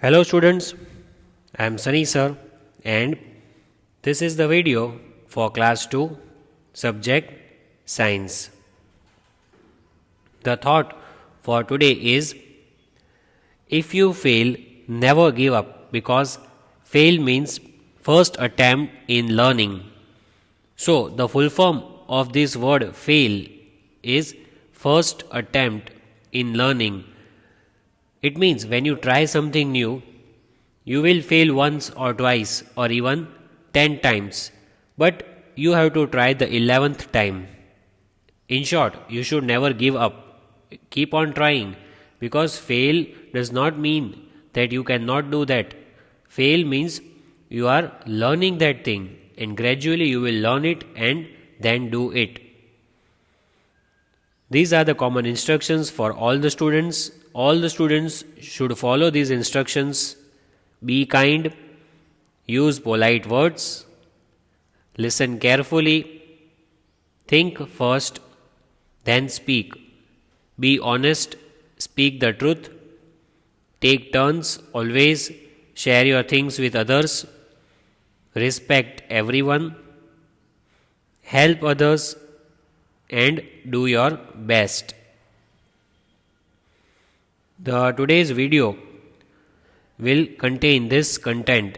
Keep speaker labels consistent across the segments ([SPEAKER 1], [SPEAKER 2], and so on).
[SPEAKER 1] Hello students, I am Sunny sir and this is the video for class 2 subject science. The thought for today is if you fail, never give up because fail means first attempt in learning. So the full form of this word fail is first attempt in learning. It means when you try something new, you will fail once or twice or even 10 times, but you have to try the 11th time. In short, you should never give up. Keep on trying because fail does not mean that you cannot do that. Fail means you are learning that thing and gradually you will learn it and then do it. These are the common instructions for all the students. All the students should follow these instructions. Be kind, use polite words, listen carefully, think first, then speak. Be honest, speak the truth, take turns, always share your things with others, respect everyone, help others, and do your best. The today's video will contain this content.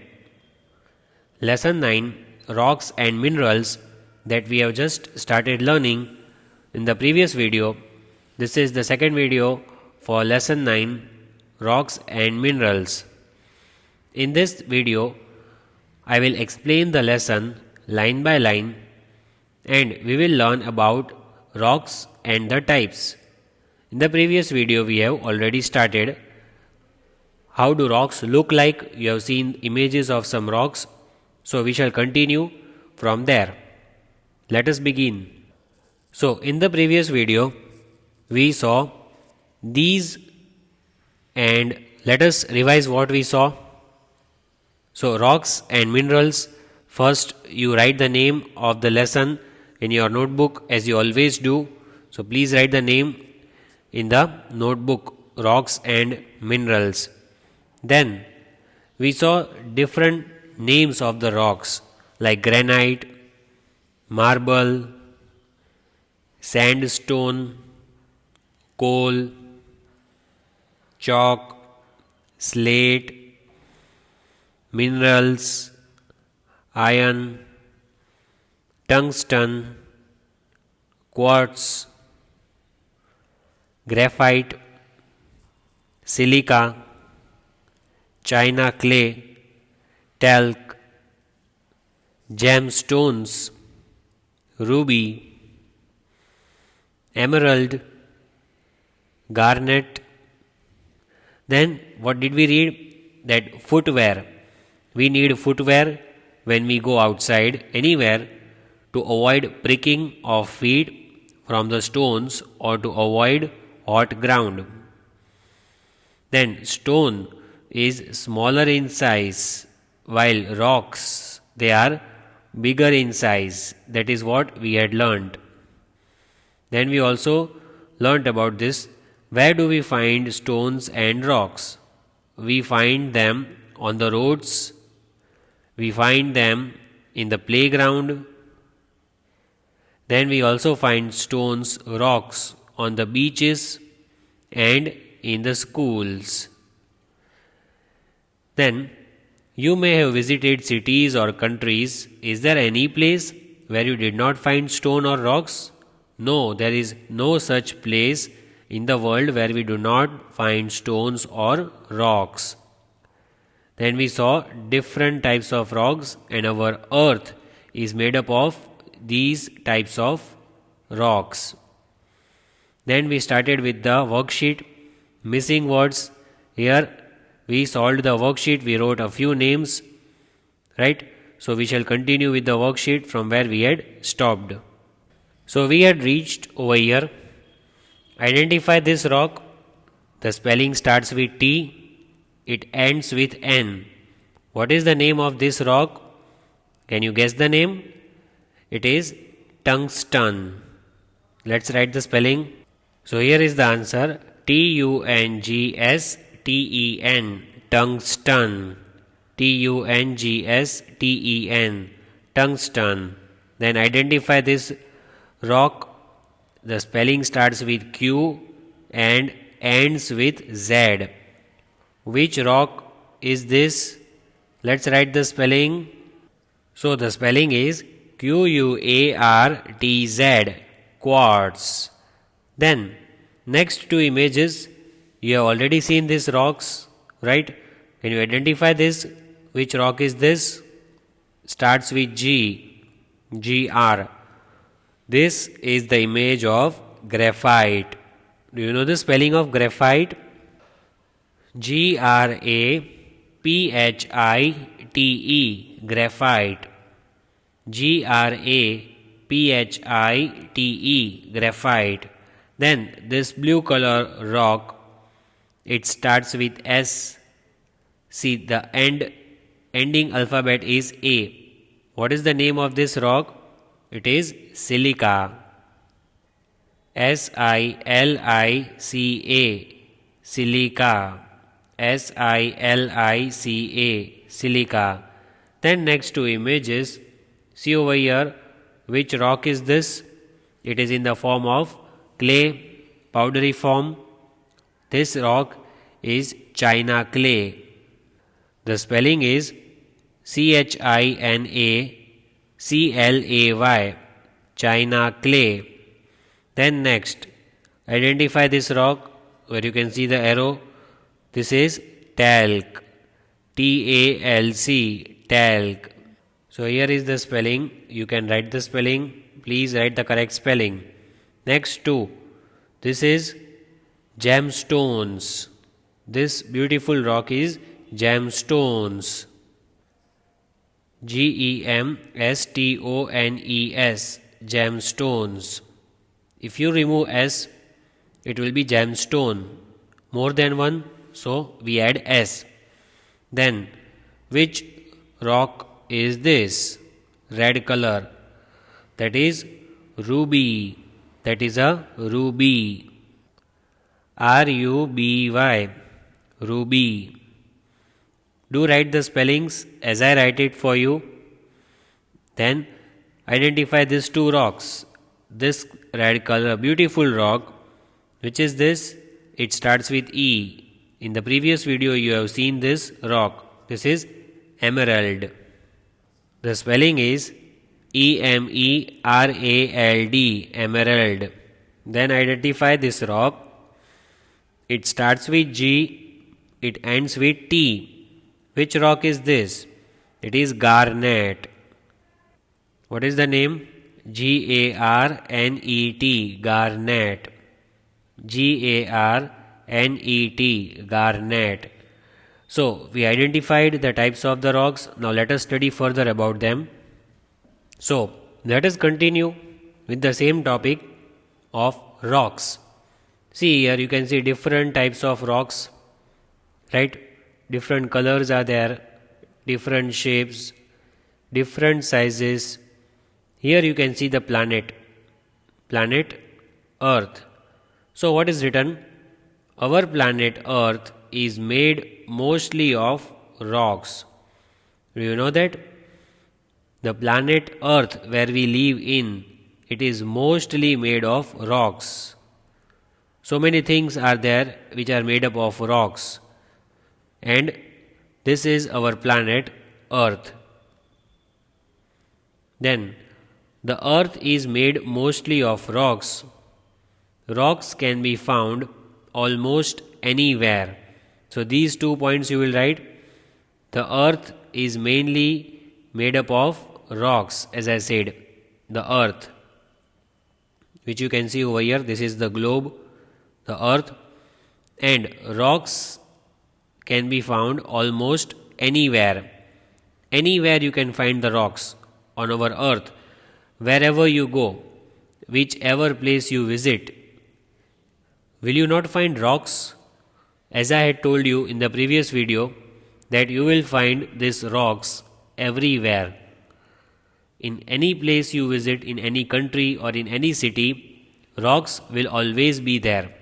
[SPEAKER 1] Lesson 9 Rocks and Minerals that we have just started learning in the previous video. This is the second video for lesson 9 Rocks and Minerals. In this video, I will explain the lesson line by line and we will learn about rocks and the types. In the previous video, we have already started how do rocks look like. You have seen images of some rocks. So we shall continue from there. Let us begin. So in the previous video, we saw these and let us revise what we saw. So rocks and minerals. First, you write the name of the lesson in your notebook as you always do. So please write the name in the notebook, rocks and minerals. Then we saw different names of the rocks like granite, marble, sandstone, coal, chalk, slate, minerals, iron, tungsten, quartz, graphite, silica, china clay, talc, gemstones, ruby, emerald, garnet. Then what did we read? That footwear. We need footwear when we go outside anywhere to avoid pricking of feet from the stones or to avoid hot ground. Then stone is smaller in size while rocks they are bigger in size. That is what we had learnt. Then we also learnt about this. Where do we find stones and rocks? We find them on the roads. We find them in the playground. Then we also find stones, rocks on the beaches and in the schools. Then you may have visited cities or countries. Is there any place where you did not find stone or rocks? No, there is no such place in the world where we do not find stones or rocks. Then we saw different types of rocks and our earth is made up of these types of rocks. Then we started with the worksheet, missing words. Here we solved the worksheet, we wrote a few names, right? So we shall continue with the worksheet from where we had stopped. So we had reached over here. Identify this rock. The spelling starts with T, it ends with N. What is the name of this rock? Can you guess the name? It is tungsten. Let's write the spelling. So here is the answer, Tungsten, tungsten, Tungsten, tungsten. Then identify this rock. The spelling starts with Q and ends with Z. Which rock is this? Let's write the spelling. So the spelling is Quartz, quartz. Then next two images, you have already seen these rocks, right? Can you identify this? Which rock is this? Starts with G, Gr. This is the image of graphite. Do you know the spelling of graphite? Graphite, graphite. Graphite, graphite. Then this blue color rock, it starts with S. See, the ending alphabet is A. What is the name of this rock? It is silica. Silica, silica. Silica, silica. Then next two images, see over here, which rock is this? It is in the form of clay, powdery form. This rock is China clay. The spelling is ChinaClay, China clay. Then next, identify this rock where you can see the arrow. This is talc, Talc, talc. So here is the spelling. You can write the spelling. Please write the correct spelling. Next two, this is gemstones. This beautiful rock is gemstones. Gemstones, gemstones. If you remove S, it will be gemstone. More than one, so we add S. Then, which rock is this? Red color. That is ruby. That is a ruby. Ruby. Ruby. Do write the spellings as I write it for you. Then identify these two rocks. This red color beautiful rock, which is this? It starts with E. In the previous video you have seen this rock. This is emerald. The spelling is Emerald, emerald. Then identify this rock. It starts with G, it ends with T. Which rock is this? It is garnet. What is the name? Garnet, garnet. Garnet, garnet. So, we identified the types of the rocks. Now, let us study further about them. So, let us continue with the same topic of rocks. See here, you can see different types of rocks, right? Different colors are there, different shapes, different sizes. Here you can see the planet Earth. So, what is written? Our planet Earth is made mostly of rocks. Do you know that? The planet Earth where we live in, it is mostly made of rocks. So many things are there which are made up of rocks. And this is our planet Earth. Then, the Earth is made mostly of rocks. Rocks can be found almost anywhere. So these 2 points you will write. The Earth is mainly made up of rocks, as I said. The Earth, which you can see over here, this is the globe, the Earth, and rocks can be found almost anywhere. Anywhere you can find the rocks on our Earth. Wherever you go, whichever place you visit, will you not find rocks? As I had told you in the previous video, that you will find these rocks everywhere. In any place you visit, in any country or in any city, rocks will always be there.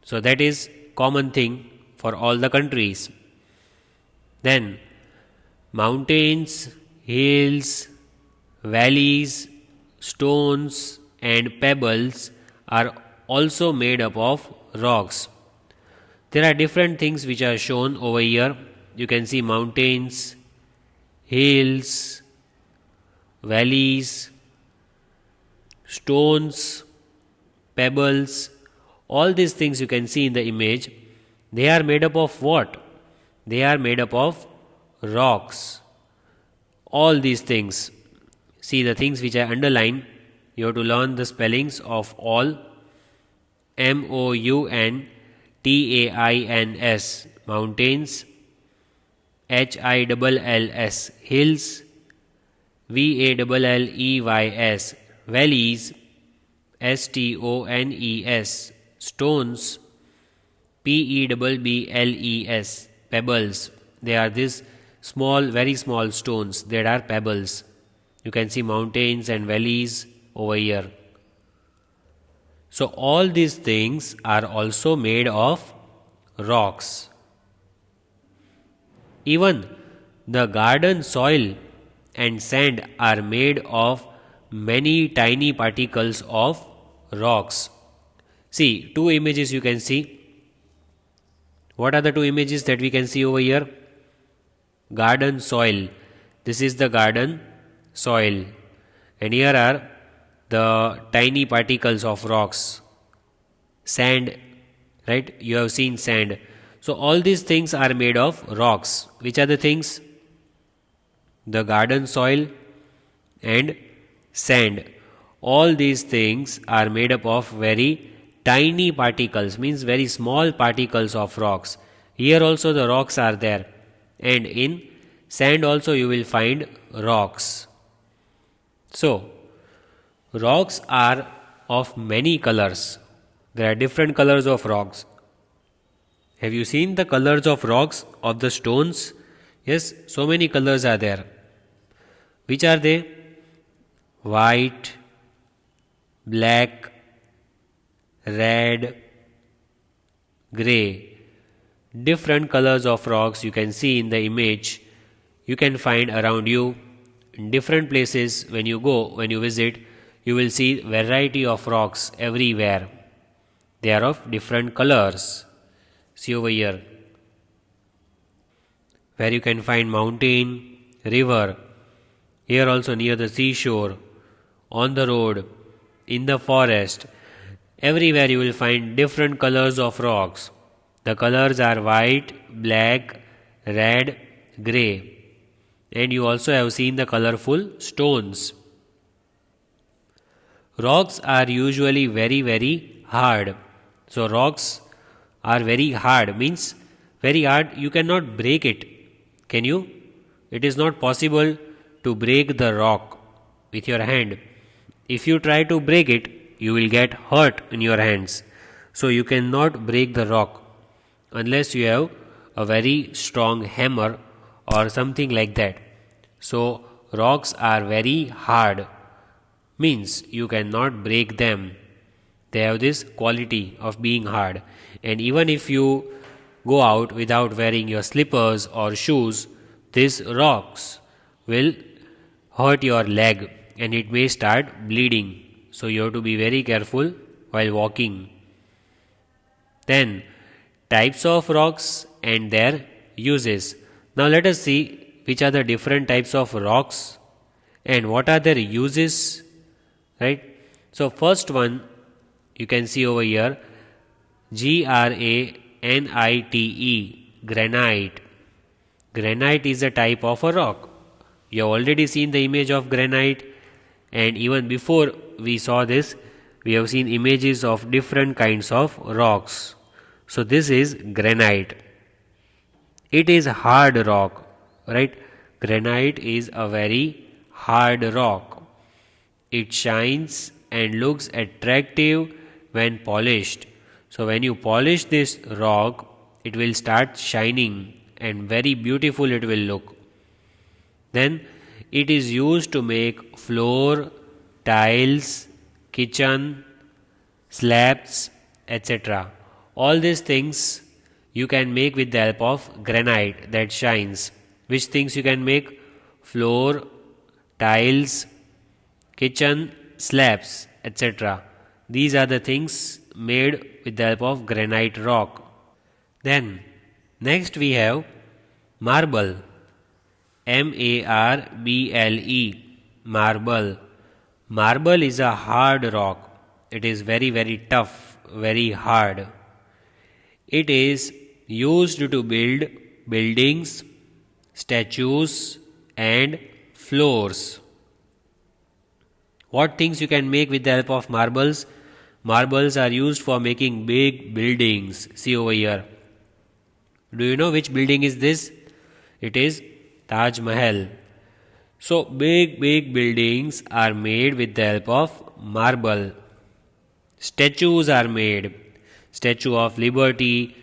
[SPEAKER 1] So that is common thing for all the countries. Then mountains, hills, valleys, stones and pebbles are also made up of rocks. There are different things which are shown over here. You can see mountains, hills, valleys, stones, pebbles, all these things you can see in the image. They are made up of what? They are made up of rocks. All these things. See the things which I underline. You have to learn the spellings of all. mountains, mountains, hills, hills, valleys, valleys, stones, stones, pebbles, pebbles. They are these small, very small stones that are pebbles. You can see mountains and valleys over here. So all these things are also made of rocks. Even the garden soil and sand are made of many tiny particles of rocks. See, two images you can see. What are the two images that we can see over here? Garden soil. This is the garden soil. And here are the tiny particles of rocks. Sand, right? You have seen sand. So all these things are made of rocks. Which are the things? The garden soil and sand. All these things are made up of very tiny particles, means very small particles of rocks. Here also the rocks are there, and in sand also you will find rocks. So rocks are of many colors. There are different colors of rocks. Have you seen the colors of rocks of the stones? Yes, so many colors are there. Which are they? White, black, red, grey. Different colors of rocks you can see in the image. You can find around you in different places. When you go, when you visit, you will see variety of rocks everywhere. They are of different colors. See over here, where you can find mountain, river. Here also near the seashore, on the road, in the forest. Everywhere you will find different colors of rocks. The colors are white, black, red, grey. And you also have seen the colorful stones. Rocks are usually very, very hard. So rocks are very hard, means very hard. You cannot break it. Can you? It is not possible to break the rock with your hand. If you try to break it, you will get hurt in your hands. So you cannot break the rock unless you have a very strong hammer or something like that. So rocks are very hard, means you cannot break them. They have this quality of being hard. And even if you go out without wearing your slippers or shoes, these rocks will hurt your leg and it may start bleeding. So you have to be very careful while walking. Then types of rocks and their uses. Now let us see which are the different types of rocks and what are their uses. Right? So first one you can see over here, Granite. Granite. Granite is a type of a rock. You have already seen the image of granite, and even before we saw this, we have seen images of different kinds of rocks. So this is granite. It is hard rock, right? Granite is a very hard rock. It shines and looks attractive when polished. So when you polish this rock, it will start shining and very beautiful it will look. Then it is used to make floor, tiles, kitchen, slabs, etc. All these things you can make with the help of granite that shines. Which things you can make? Floor, tiles, kitchen, slabs, etc. These are the things made with the help of granite rock. Then next we have marble. MARBLE. Marble. Marble is a hard rock. It is very, very tough, very hard. It is used to build buildings, statues, and floors. What things you can make with the help of marbles? Marbles are used for making big buildings. See over here. Do you know which building is this? It is Taj Mahal. So big buildings are made with the help of marble. Statues are made. Statue of Liberty,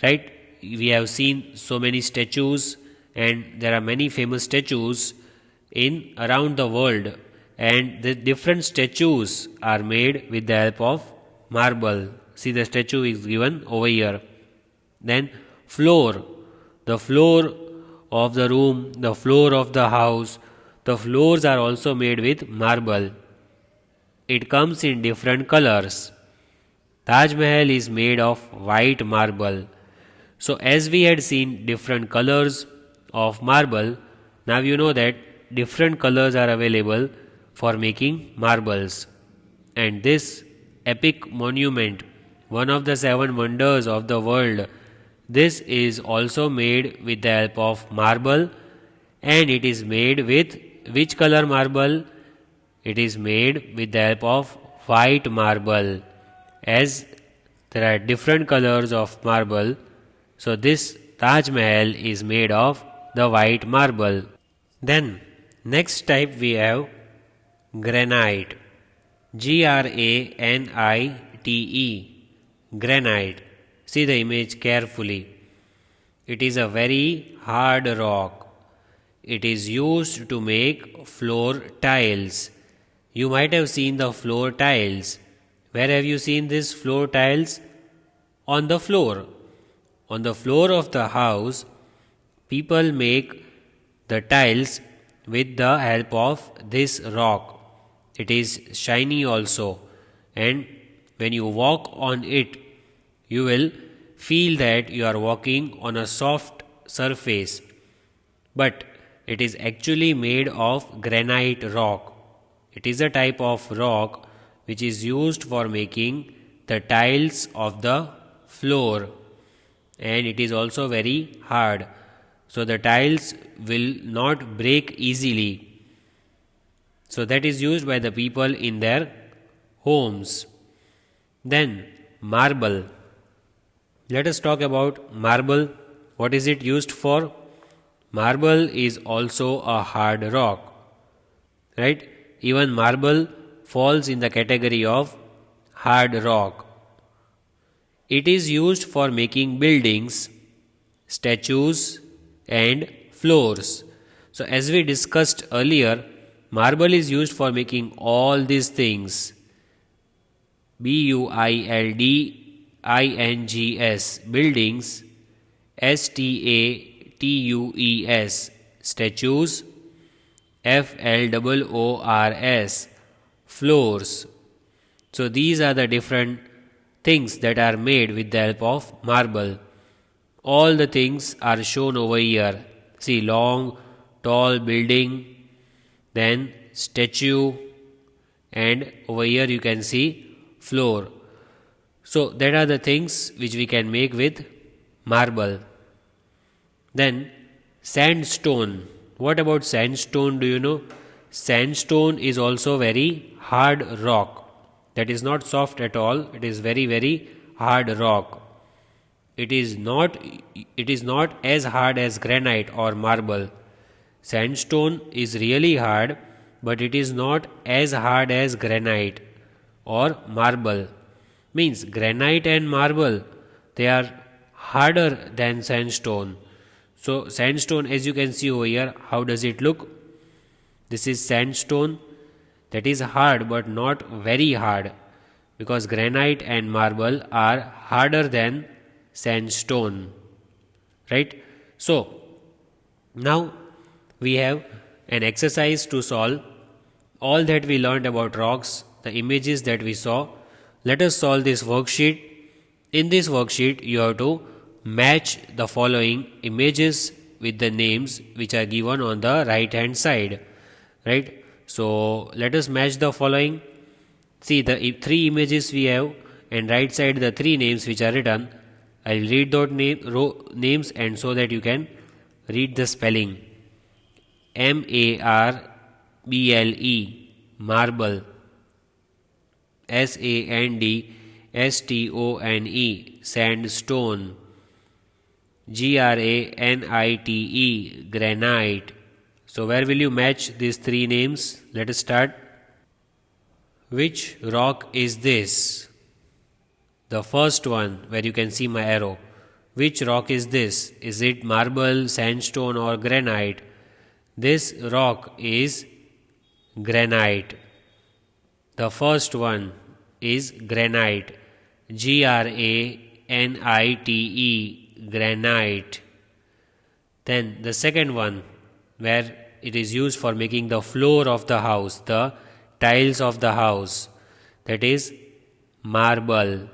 [SPEAKER 1] right? We have seen so many statues, and there are many famous statues in around the world, and the different statues are made with the help of marble. See, the statue is given over here. Then floor. The floor of the room, the floor of the house, the floors are also made with marble. It comes in different colors. Taj Mahal is made of white marble. So as we had seen different colors of marble, now you know that different colors are available for making marbles. And this epic monument, one of the 7 wonders of the world, this is also made with the help of marble, and it is made with which color marble? It is made with the help of white marble. As there are different colors of marble, so this Taj Mahal is made of the white marble. Then next type we have granite. GRANITE. Granite. See the image carefully. It is a very hard rock. It is used to make floor tiles. You might have seen the floor tiles. Where have you seen these floor tiles? On the floor. On the floor of the house, people make the tiles with the help of this rock. It is shiny also, and when you walk on it, you will feel that you are walking on a soft surface. But it is actually made of granite rock. It is a type of rock which is used for making the tiles of the floor, and it is also very hard. So the tiles will not break easily. So that is used by the people in their homes. Then marble. Let us talk about marble. What is it used for? Marble is also a hard rock, right? Even marble falls in the category of hard rock. It is used for making buildings, statues, and floors. So as we discussed earlier, marble is used for making all these things. BUILDINGS, buildings. STATUES, statues. FLOORS, floors. So these are the different things that are made with the help of marble. All the things are shown over here. See, long, tall building, then statue, and over here you can see floor. So that are the things which we can make with marble. Then sandstone. What about sandstone? Do you know? Sandstone is also very hard rock. That is not soft at all. It is very, very hard rock. It is not as hard as granite or marble. Sandstone is really hard, but it is not as hard as granite or marble. Means granite and marble, they are harder than sandstone. So sandstone, as you can see over here, how does it look? This is sandstone. That is hard but not very hard, because granite and marble are harder than sandstone. right? So now we have an exercise to solve all that we learned about rocks, the images that we saw. Let us solve this worksheet. In this worksheet, you have to match the following images with the names which are given on the right hand side, right? So let us match the following. See the three images we have, and right side the three names which are written. I will read those names and so that you can read the spelling. MARBLE, marble. SANDSTONE, sandstone. GRANITE, granite. So where will you match these three names? Let us start. Which rock is this? The first one, where you can see my arrow. Which rock is this? Is it marble, sandstone or granite? This rock is granite. The first one is granite. GRANITE, granite. Then the second one, where it is used for making the floor of the house, the tiles of the house, that is marble.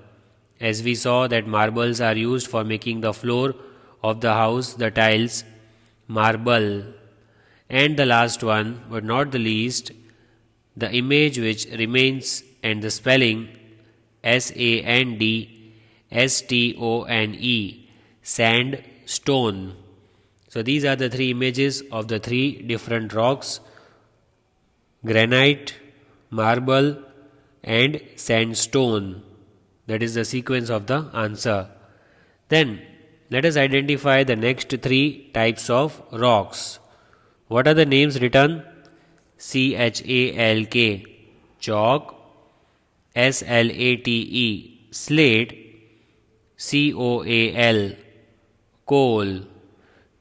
[SPEAKER 1] As we saw that marbles are used for making the floor of the house, the tiles, marble. And the last one, but not the least, the image which remains and the spelling SANDSTONE, sandstone. So these are the three images of the three different rocks: granite, marble and sandstone. That is the sequence of the answer. Then let us identify the next three types of rocks. What are the names written? CHALK, chalk. SLATE, slate. COAL, coal.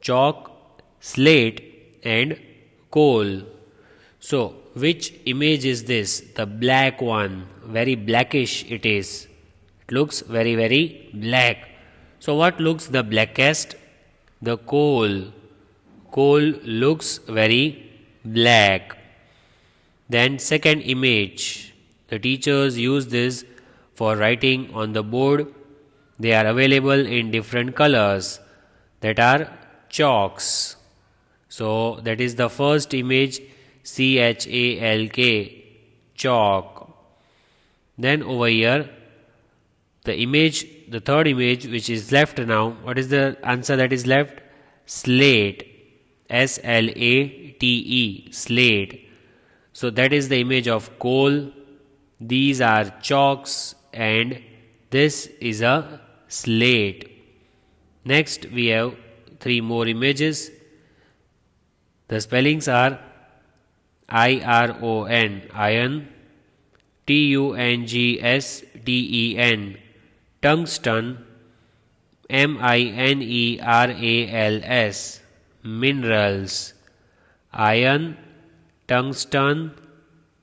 [SPEAKER 1] Chalk, slate and coal. So which image is this? The black one. Very blackish it is. It looks very black. So what looks the blackest? The coal. Coal looks very black. Then second image. The teachers use this for writing on the board. They are available in different colors, that are chalks. So that is the first image, CHALK, chalk. Then over here, the third image which is left now, what is the answer that is left? Slate, SLATE, slate. So that is the image of coal. These are chalks and this is a slate. Next we have three more images. The spellings are IRON, iron. TUNGSTEN, tungsten. MINERALS, minerals. Iron, tungsten,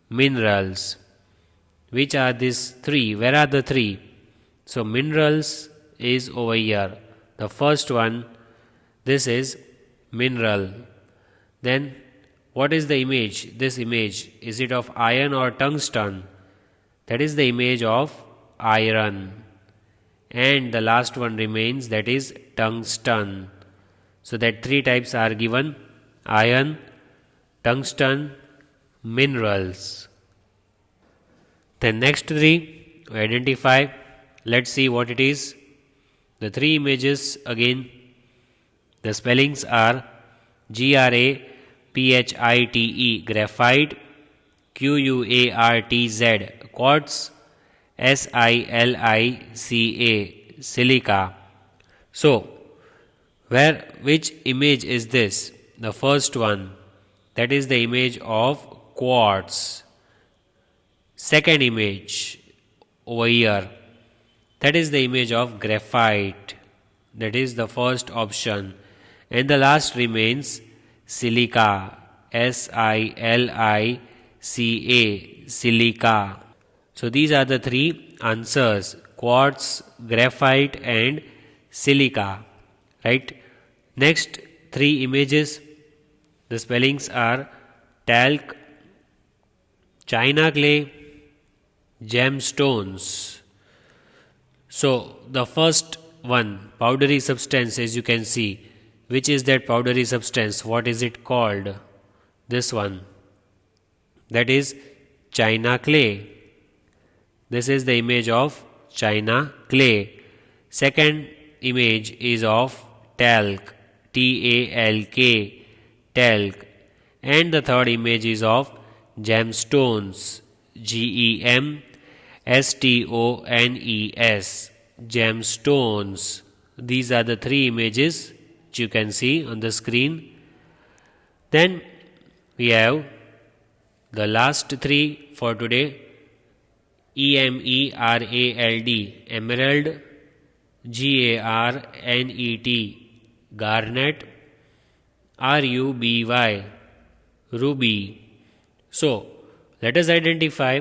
[SPEAKER 1] minerals. Which are these three? Where are the three? So minerals is over here. The first one, this is mineral. Then what is the image? This image, is it of iron or tungsten? That is the image of iron. And the last one remains, that is tungsten. So that three types are given: iron, tungsten, minerals. Then next three, identify. Let's see what it is. The three images again. The spellings are GRAPHITE, graphite. QUARTZ, quartz. SILICA, silica. So, which image is this? The first one, that is the image of quartz. Second image over here, that is the image of graphite. That is the first option. And the last remains silica, SILICA, silica. So these are the three answers: quartz, graphite and silica, right? Next three images, the spellings are talc, china clay, gemstones. So the first one, powdery substance, as you can see, which is that powdery substance? What is it called? This one. That is china clay. This is the image of china clay. Second image is of talc, Talk, talc. And the third image is of gemstones, Gemstones, gemstones. These are the three images which you can see on the screen. Then we have the last three for today, Emerald, emerald, Garnet, garnet, Ruby, ruby. So, let us identify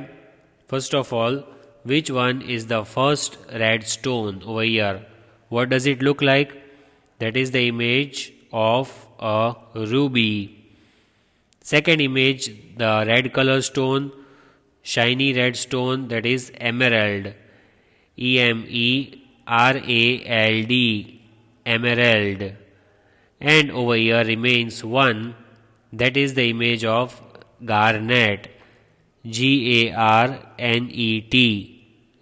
[SPEAKER 1] first of all which one is the first red stone over here. What does it look like? That is the image of a ruby. Second image, the red color stone, shiny red stone, that is emerald, Emerald, emerald. And over here remains one, that is the image of garnet, Garnet,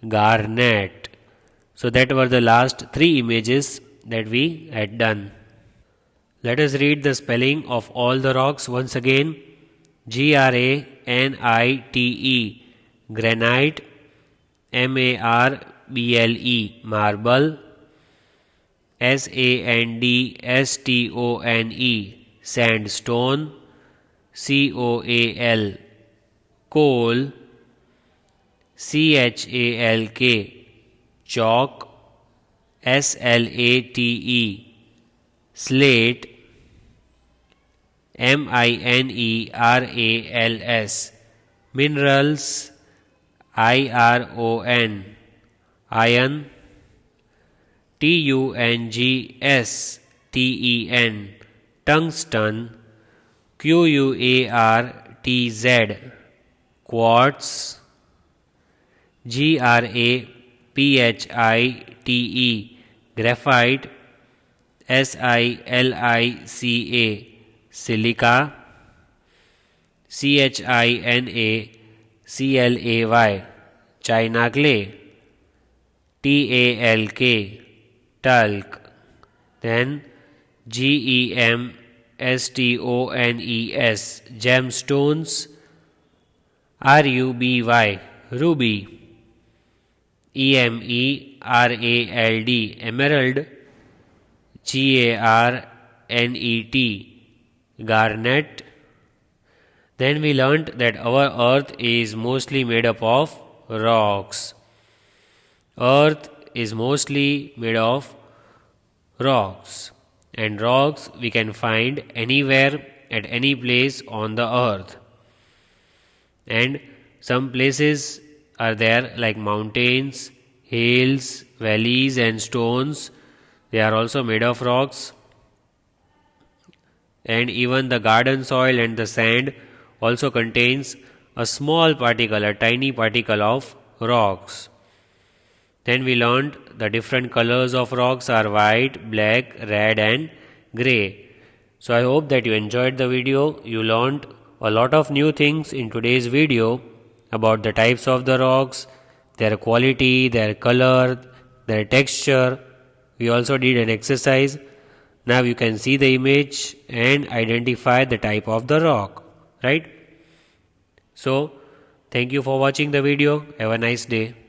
[SPEAKER 1] garnet. So that were the last three images that we had done. Let us read the spelling of all the rocks once again. Granite, granite, Marble, marble, Sandstone, sandstone, Coal, coal, Chalk, chalk, Slate, slate, Minerals, minerals, Iron, iron, Tungsten, tungsten, Quartz, quartz, Graphite, graphite, Silica, silica, Clay, china clay, Talc, talc. Then Gemstones, gemstones, Ruby, ruby, Emerald, emerald, Garnet, garnet. Then we learnt that our earth is mostly made up of rocks. Earth is mostly made of rocks, and rocks we can find anywhere at any place on the earth. And some places are there like mountains, hills, valleys, and stones. They are also made of rocks. And even the garden soil and the sand also contains a small particle, a tiny particle of rocks. Then we learned the different colors of rocks are white, black, red, and grey. So I hope that you enjoyed the video. You learned a lot of new things in today's video about the types of the rocks, their quality, their color, their texture. We also did an exercise. Now you can see the image and identify the type of the rock, right? So, thank you for watching the video. Have a nice day.